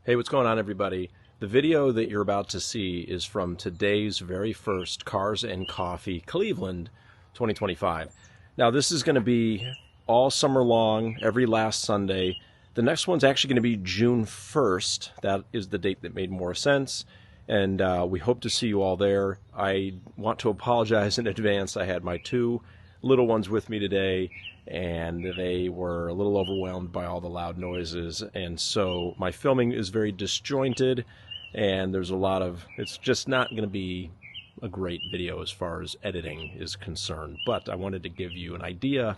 Hey, what's going on, everybody? The video that you're about to see is from today's very first Cars and Coffee Cleveland 2025. Now, this is going to be all summer long, every last Sunday. The next one's actually going to be June 1st. That is the date that made more sense, and we hope to see you all there. I want to apologize in advance. I had my two little ones with me today, and they were a little overwhelmed by all the loud noises, and so my filming is very disjointed, and there's a lot of, it's just not going to be a great video as far as editing is concerned, but I wanted to give you an idea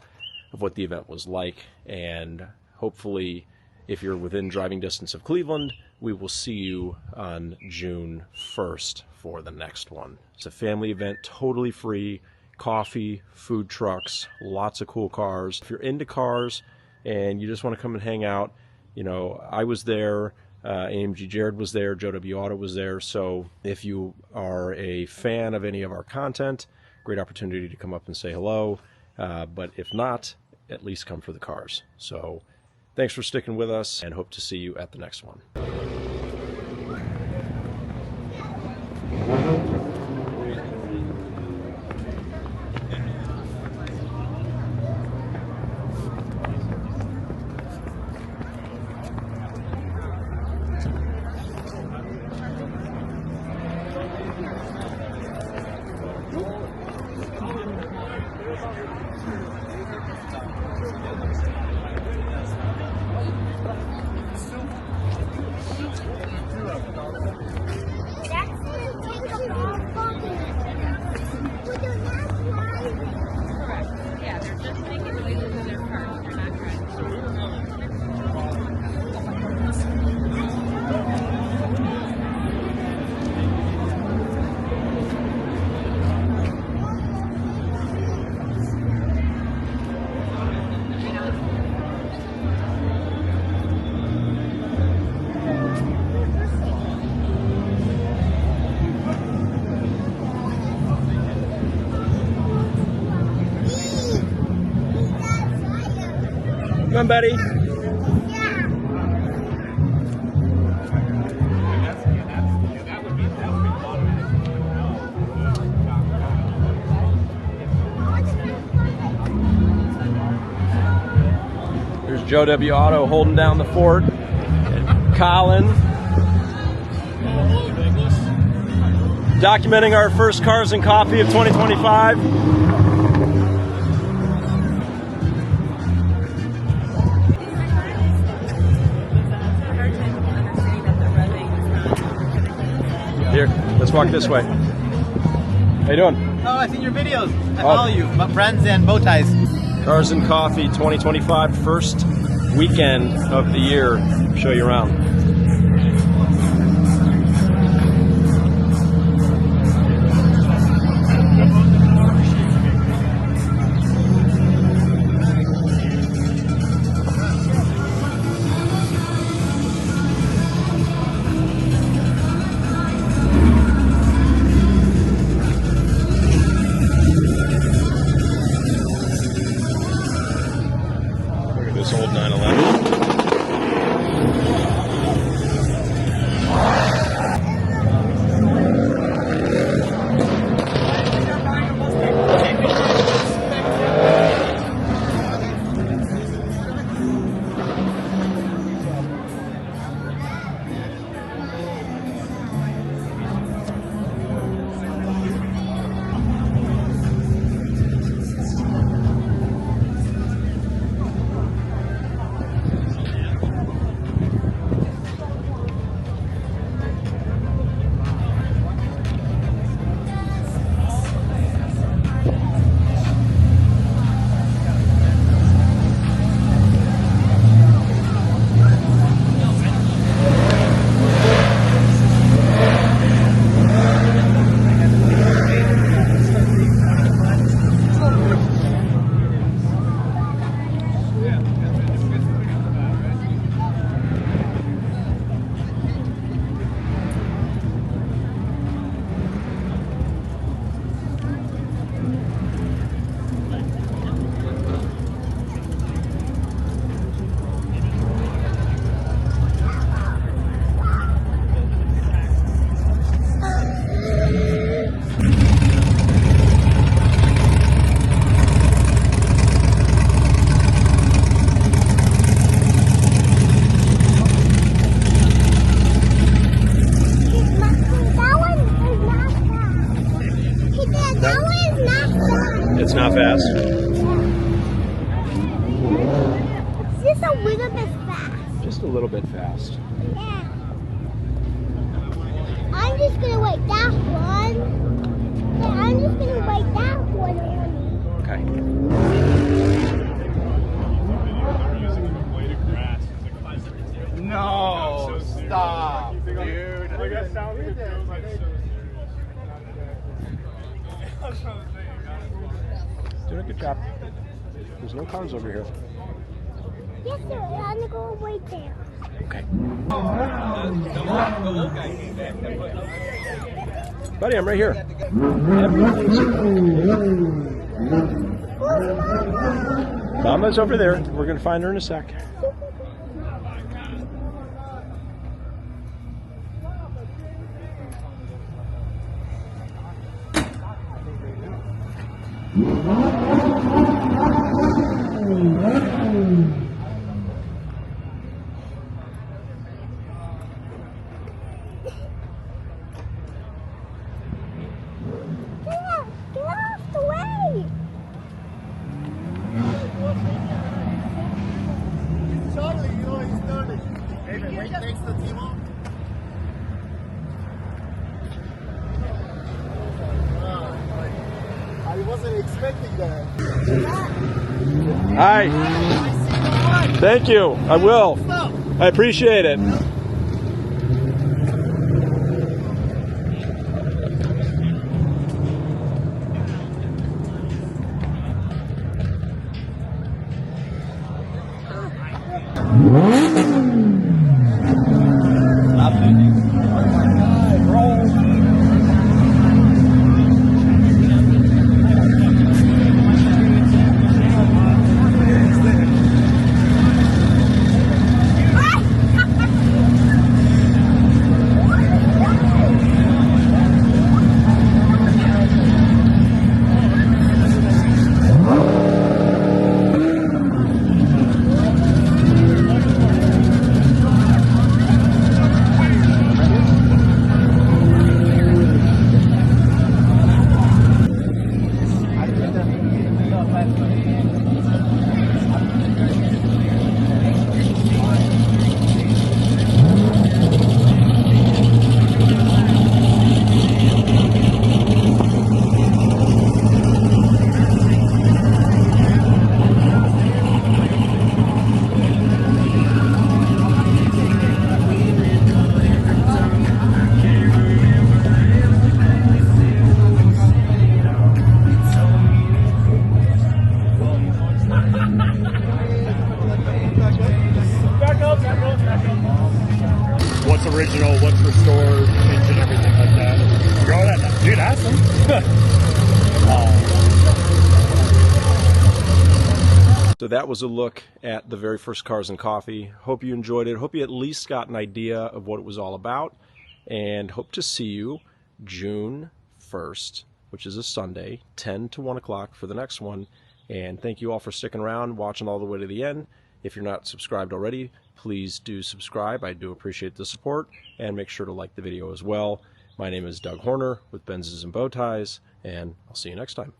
of what the event was like, and hopefully if you're within driving distance of Cleveland, we will see you on June 1st for the next one. It's a family event, totally free. Coffee, food trucks, lots of cool cars. If you're into cars and you just want to come and hang out, you know, I was there, AMG Jared was there, Joe W. Auto was there. So if you are a fan of any of our content, great opportunity to come up and say hello. But if not, at least come for the cars. So thanks for sticking with us, and hope to see you at the next one. Come on, buddy. Here's Joe W. Auto holding down the fort. And Colin documenting our first Cars and Coffee of 2025. Here, let's walk this way. How you doing? Oh, I've seen your videos. I follow you. BenzsandBowties. Cars and Coffee 2025, first weekend of the year. Show you around. This old 911. Stop, dude. Doing a good job. There's no cars over here. Yes, sir. I'm gonna go right there. Okay. Buddy, I'm right here. Mama's over there. We're going to find her in a sec. Get off the way! Charlie, you know he's dirty. Hey, man, wait next to Timo. I wasn't expecting that. Hi. Thank you. I will. I appreciate it. What's original, what's restored, engine, everything like that. You're all that, dude, ask them. So that was a look at the very first Cars and Coffee. Hope you enjoyed it. Hope you at least got an idea of what it was all about. And hope to see you June 1st, which is a Sunday, 10 to 1 o'clock for the next one. And thank you all for sticking around, watching all the way to the end. If you're not subscribed already, please do subscribe. I do appreciate the support. And make sure to like the video as well. My name is Doug Horner with Benzs and Bowties, and I'll see you next time.